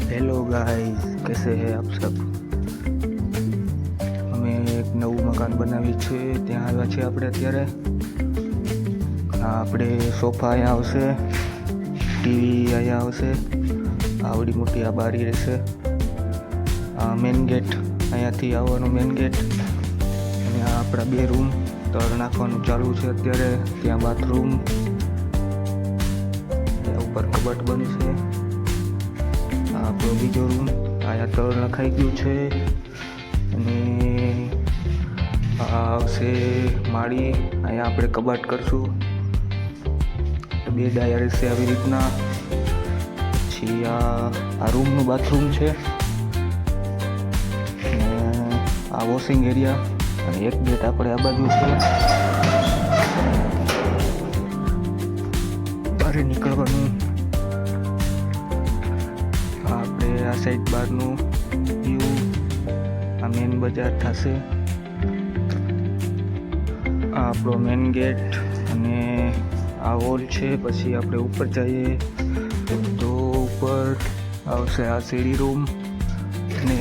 Hello guys, कैसे हैं आप सब। અમે એક નવું મકાન બનાવી છે, ત્યાં આવ્યા છે આપણે અત્યારે. આપણે સોફા અહીંયા આવશે, ટીવી અહીંયા આવશે, આવડી મોટી આ બારી રહેશે, આ મેન ગેટ, અહીંયાથી આવવાનો મેન ગેટ, અને આ આપણા 2 રૂમ તળ નાખવાનું ચાલુ છે અત્યારે. ત્યાં બાથરૂમ, ઉપર કબાટ બનશે. આ આપણો બીજો રૂમ, અહીંયા તળ નખાઈ ગયું છે, અને આ આવશે માળી, અહીંયા આપણે કબાટ કરશું. 2 ડાયા રહેશે આવી રીતના. પછી આ રૂમનું બાથરૂમ છે, અને આ વોશિંગ એરિયા, અને એક ગેટ આપણે આ બાજુ છે બહાર નીકળવાનું. આપણે આ સાઈડ બહારનું વ્યૂ, આ મેન બજાર થશે. આ આપણો મેન ગેટ, અને આ હોલ છે. પછી આપણે ઉપર જઈએ તો ઉપર આવશે આ સીડી રૂમ, અને